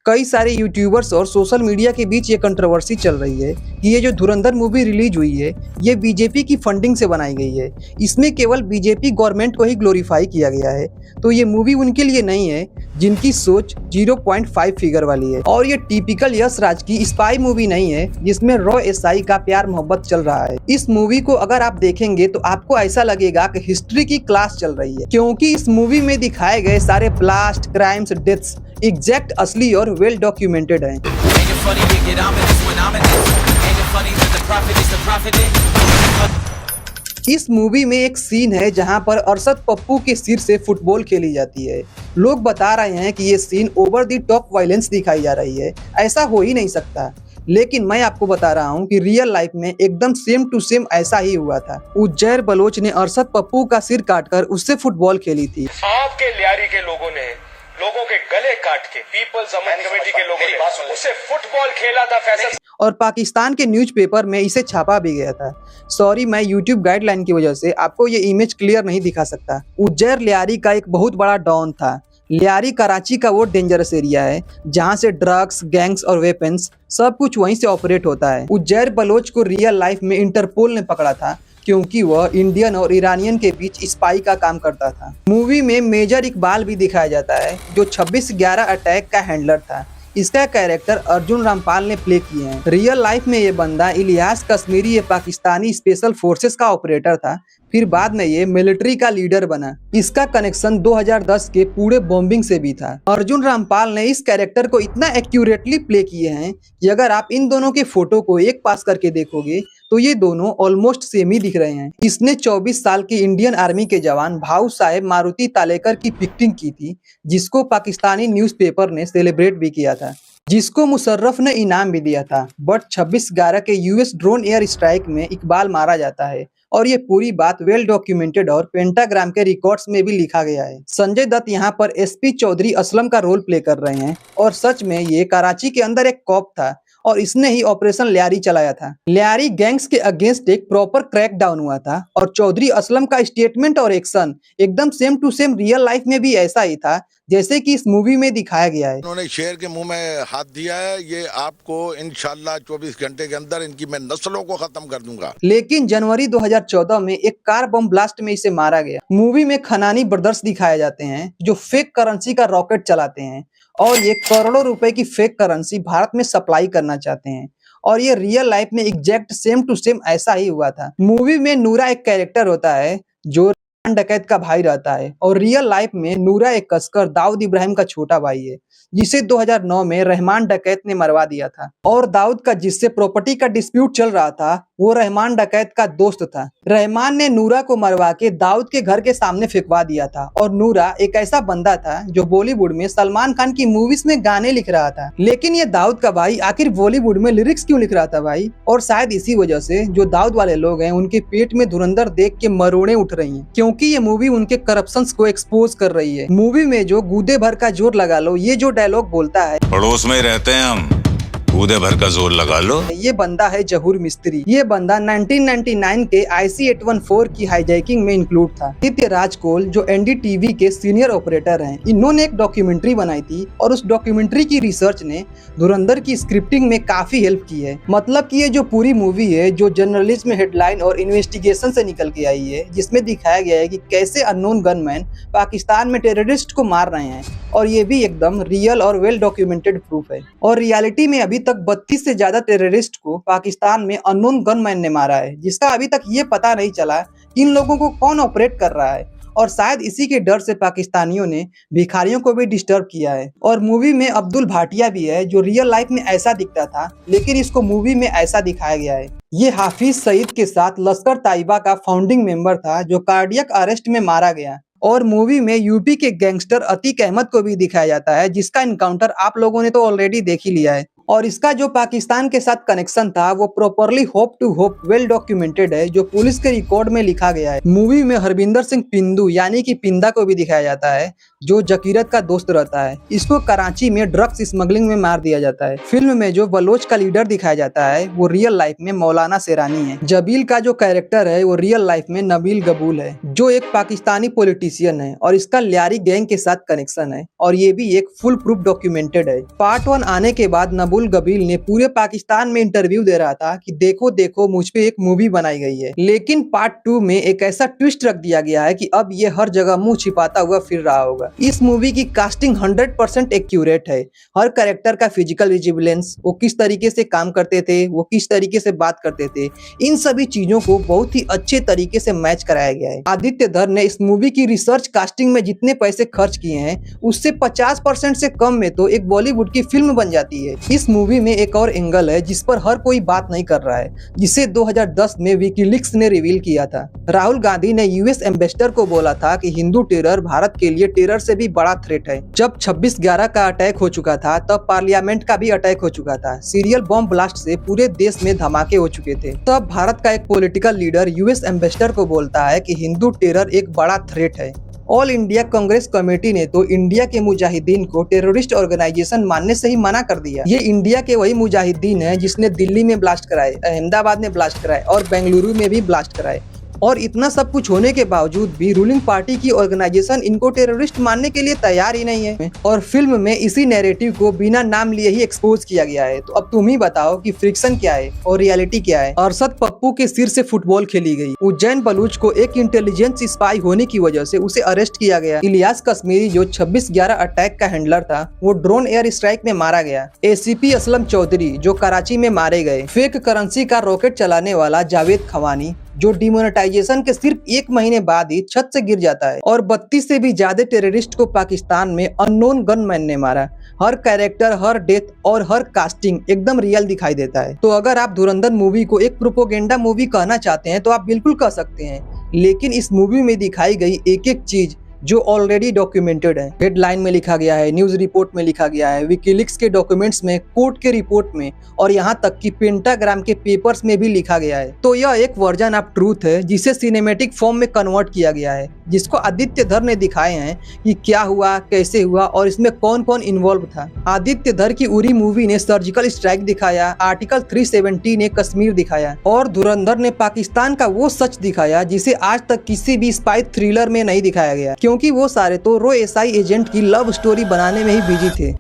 कई सारे यूट्यूबर्स और सोशल मीडिया के बीच ये कंट्रोवर्सी चल रही है कि ये जो धुरंधर मूवी रिलीज हुई है ये बीजेपी की फंडिंग से बनाई गई है। इसमें केवल बीजेपी गवर्नमेंट को ही ग्लोरीफाई किया गया है। तो ये मूवी उनके लिए नहीं है जिनकी सोच 0.5 फिगर वाली है, और ये टिपिकल यश राज की स्पाई मूवी नहीं है जिसमें रॉ एसआई का प्यार मोहब्बत चल रहा है। इस मूवी को अगर आप देखेंगे तो आपको ऐसा लगेगा कि हिस्ट्री की क्लास चल रही है, क्योंकि इस मूवी में दिखाए गए सारे ब्लास्ट, क्राइम्स, डेथ्स एग्जैक्ट, असली और वेल डॉक्यूमेंटेड हैं। इस मूवी में एक सीन है जहां पर अरशद पप्पू के सिर से फुटबॉल खेली जाती है। लोग बता रहे हैं कि ये seen over the top violence दिखाई जा रही है। ऐसा हो ही नहीं सकता, लेकिन मैं आपको बता रहा हूं कि रियल लाइफ में एकदम सेम टू सेम ऐसा ही हुआ था। उज्जैर बलोच ने अरशद पप्पू का सिर काटकर उससे फुटबॉल खेली थी। आपके लियारी के लोगों ने लोगों के गले काट के पीपल्स अमन कमेटी के लोगों ने उससे फुटबॉल खेला था फैसल, और पाकिस्तान के न्यूज़पेपर में इसे छापा भी गया था। सॉरी, मैं यूट्यूब गाइडलाइन की वजह से आपको ये इमेज क्लियर नहीं दिखा सकता। उज्जैर लियारी का एक बहुत बड़ा डॉन था। लियारी कराची का वो डेंजरस एरिया है जहाँ से ड्रग्स, गैंग्स और वेपन्स सब कुछ वहीं से ऑपरेट होता है। उज्जैर बलोच को रियल लाइफ में इंटरपोल ने पकड़ा था क्योंकि वह इंडियन और ईरानियन के बीच स्पाई का काम करता था। मूवी में मेजर इकबाल भी दिखाया जाता है जो 26/11 अटैक का हैंडलर था। इसका कैरेक्टर अर्जुन रामपाल ने प्ले किए हैं। रियल लाइफ में ये बंदा इलियास कश्मीरी ये पाकिस्तानी स्पेशल फोर्सेस का ऑपरेटर था, फिर बाद में ये मिलिट्री का लीडर बना। इसका कनेक्शन 2010 के पूरे बॉम्बिंग से भी था। अर्जुन रामपाल ने इस कैरेक्टर को इतना एक्यूरेटली प्ले किए हैं कि अगर आप इन दोनों के फोटो को एक पास करके देखोगे तो ये दोनों ऑलमोस्ट सेम ही दिख रहे हैं। इसने 24 साल के इंडियन आर्मी के जवान भाऊ साहेब मारुति तालेकर की पिक्टिंग की थी, जिसको पाकिस्तानी न्यूज़पेपर ने सेलिब्रेट भी किया था, जिसको मुशर्रफ ने इनाम भी दिया था। बट 26/11 के यूएस ड्रोन एयर स्ट्राइक में इकबाल मारा जाता है, और ये पूरी बात वेल डॉक्यूमेंटेड और पेंटाग्राम के रिकॉर्ड्स में भी लिखा गया है। संजय दत्त यहाँ पर एसपी चौधरी असलम का रोल प्ले कर रहे हैं, और सच में ये कराची के अंदर एक कॉप था और इसने ही ऑपरेशन लियारी चलाया था। लियारी गैंग्स के अगेंस्ट एक प्रॉपर क्रैक डाउन हुआ था, और चौधरी असलम का स्टेटमेंट और एक्शन एकदम same to same real life में भी ऐसा ही था जैसे कि इस मूवी में दिखाया गया है। उन्होंने शेर के मुंह में हाथ दिया है, ये आपको इंशाल्लाह 24 घंटे के अंदर इनकी मैं नस्लों को खत्म कर दूंगा। लेकिन जनवरी 2014 में एक कार बम ब्लास्ट में इसे मारा गया। मूवी में खनानी ब्रदर्स दिखाए जाते हैं जो फेक करेंसी का रॉकेट चलाते हैं, और ये करोड़ों रुपए की फेक करेंसी भारत में सप्लाई करना चाहते हैं, और ये रियल लाइफ में एग्जैक्ट सेम टू सेम ऐसा ही हुआ था। मूवी में नूरा एक कैरेक्टर होता है जो डकैत का भाई रहता है, और रियल लाइफ में नूरा एक कसकर दाऊद इब्राहिम का छोटा भाई है, जिसे 2009 में रहमान डकैत ने मरवा दिया था। और दाऊद का जिससे प्रॉपर्टी का डिस्प्यूट चल रहा था वो रहमान डकैत का दोस्त था। रहमान ने नूरा को मरवा के दाऊद के घर के सामने फेंकवा दिया था, और नूरा एक ऐसा बंदा था जो बॉलीवुड में सलमान खान की मूवीज में गाने लिख रहा था। लेकिन ये दाऊद का भाई आखिर बॉलीवुड में लिरिक्स क्यों लिख रहा था भाई? और शायद इसी वजह से जो दाऊद वाले लोग हैं उनके पेट में धुरंधर देख के मरोड़े उठ रही हैं, क्योंकि ये मूवी उनके करप्शंस को एक्सपोज कर रही है। मूवी में जो गूदे भर का जोर लगा लो ये जो डायलॉग बोलता है, पड़ोस में रहते हैं हम, कूदे भर का जोर लगा लो, ये बंदा है जहूर मिस्त्री। ये बंदा 1999 के IC-814 की हाईजैकिंग में इंक्लूड था। नित्य राजकोल जो NDTV के सीनियर ऑपरेटर हैं, इन्होंने एक डॉक्यूमेंट्री बनाई थी, और उस डॉक्यूमेंट्री की रिसर्च ने धुरंधर की स्क्रिप्टिंग में काफी हेल्प की है। मतलब कि ये जो पूरी मूवी है जो जर्नलिज्म, हेडलाइन और इन्वेस्टिगेशन से निकल के आई है, जिसमें दिखाया गया है कि कैसे अननोन गनमैन पाकिस्तान में टेररिस्ट को मार रहे हैं, और ये भी एकदम रियल और वेल डॉक्यूमेंटेड प्रूफ है। और रियलिटी में अभी तक 32 से ज्यादा टेररिस्ट को पाकिस्तान में अननोन गनमैन ने मारा है, जिसका अभी तक ये पता नहीं चला इन लोगों को कौन ऑपरेट कर रहा है, और शायद इसी के डर से पाकिस्तानियों ने भिखारियों को भी डिस्टर्ब किया है। और मूवी में अब्दुल भाटिया भी है जो रियल लाइफ में ऐसा दिखता था, लेकिन इसको मूवी में ऐसा दिखाया गया है। ये हाफिज सईद के साथ लश्कर ताइबा का फाउंडिंग मेंबर था जो कार्डियक अरेस्ट में मारा गया। और मूवी में यूपी के गैंगस्टर अतीक अहमद को भी दिखाया जाता है, जिसका इनकाउंटर आप लोगों ने तो ऑलरेडी देख ही लिया है। और इसका जो पाकिस्तान के साथ कनेक्शन था वो properly hope to hope well documented है, जो पुलिस के रिकॉर्ड में लिखा गया है। मूवी में हरविंदर सिंह पिंदू यानी कि पिंदा को भी दिखाया जाता है, जो जकीरत का दोस्त रहता है। इसको कराची में ड्रग्स स्मगलिंग में मार दिया जाता है। फिल्म में जो बलोच का लीडर दिखाया जाता है वो रियल लाइफ में मौलाना शेरानी है। जबील का जो कैरेक्टर है वो रियल लाइफ में नबील गबूल है, जो एक पाकिस्तानी पॉलिटिशियन है और इसका लियारी गैंग के साथ कनेक्शन है, और ये भी एक फुल प्रूफ डॉक्यूमेंटेड है। पार्ट 1 आने के बाद नबुल गबील ने पूरे पाकिस्तान में इंटरव्यू दे रहा था कि देखो देखो मुझ पे एक मूवी बनाई गई है, लेकिन पार्ट 2 में एक ऐसा ट्विस्ट रख दिया गया है कि अब ये हर जगह मुंह छिपाता हुआ फिर रहा होगा। इस मूवी की कास्टिंग 100% एक्यूरेट है। हर कैरेक्टर का फिजिकल विजिबलेंस, वो किस तरीके से काम करते थे, वो किस तरीके से बात करते थे, इन सभी चीजों को बहुत ही अच्छे तरीके से मैच कराया गया है। आदित्य धर ने इस मूवी की रिसर्च कास्टिंग में जितने पैसे खर्च किए हैं उससे 50% से कम में तो एक बॉलीवुड की फिल्म बन जाती है। इस मूवी में एक और एंगल है जिस पर हर कोई बात नहीं कर रहा है, जिसे 2010 में विकीलीक्स ने रिवील किया था। राहुल गांधी ने यूएस एम्बेसडर को बोला था कि हिंदू टेरर भारत के लिए टेरर से भी बड़ा थ्रेट है। जब 26/11 का अटैक हो चुका था तब पार्लियामेंट का भी अटैक हो चुका था। सीरियल बॉम्ब ब्लास्ट से पूरे देश में धमाके हो चुके थे। तब भारत का एक पॉलिटिकल लीडर यूएस एम्बेसडर को बोलता है कि हिंदू टेरर एक बड़ा थ्रेट है। ऑल इंडिया कांग्रेस कमेटी ने तो इंडिया के मुजाहिदीन को टेररिस्ट ऑर्गेनाइजेशन मानने से ही मना कर दिया। ये इंडिया के वही मुजाहिदीन है जिसने दिल्ली में ब्लास्ट कराए, अहमदाबाद में ब्लास्ट कराए और बेंगलुरु में भी ब्लास्ट कराए। और इतना सब कुछ होने के बावजूद भी रूलिंग पार्टी की ऑर्गेनाइजेशन इनको टेररिस्ट मानने के लिए तैयार ही नहीं है। और फिल्म में इसी नैरेटिव को बिना नाम लिए ही एक्सपोज किया गया है। तो अब तुम ही बताओ कि फ्रिक्शन क्या है और रियलिटी क्या है। अरशद पप्पू के सिर से फुटबॉल खेली गई। उज्जैन बलूच को एक इंटेलिजेंस स्पाई होने की वजह से उसे अरेस्ट किया गया। इलियास कश्मीरी जो 26/11 अटैक का हैंडलर था वो ड्रोन एयर स्ट्राइक में मारा गया। एसीपी असलम चौधरी जो कराची में मारे गए। फेक करेंसी का रॉकेट चलाने वाला जावेद खवानी जो डिमोनेटाइजेशन के सिर्फ 1 महीने बाद ही छत से गिर जाता है। और 32 से भी ज्यादा टेररिस्ट को पाकिस्तान में अननोन गनमैन ने मारा। हर कैरेक्टर, हर डेथ और हर कास्टिंग एकदम रियल दिखाई देता है। तो अगर आप धुरंधर मूवी को एक प्रोपोगेंडा मूवी कहना चाहते हैं तो आप बिल्कुल कह सकते हैं, लेकिन इस मूवी में दिखाई गई एक एक चीज जो ऑलरेडी डॉक्यूमेंटेड है। हेडलाइन में लिखा गया है, न्यूज रिपोर्ट में लिखा गया है, विकीलीक्स के डॉक्यूमेंट्स में, कोर्ट के रिपोर्ट में और यहाँ तक कि पेंटाग्राम के पेपर्स में भी लिखा गया है। तो यह एक वर्जन ऑफ ट्रूथ है जिसे सिनेमैटिक फॉर्म में कन्वर्ट किया गया है, जिसको आदित्य धर ने दिखाए हैं कि क्या हुआ, कैसे हुआ और इसमें कौन कौन इन्वॉल्व था। आदित्य धर की उरी मूवी ने सर्जिकल स्ट्राइक दिखाया, आर्टिकल 370 ने कश्मीर दिखाया और धुरंधर ने पाकिस्तान का वो सच दिखाया जिसे आज तक किसी भी स्पाई थ्रिलर में नहीं दिखाया गया, क्योंकि वो सारे तो रो एसआई एजेंट की लव स्टोरी बनाने में ही बिजी थे।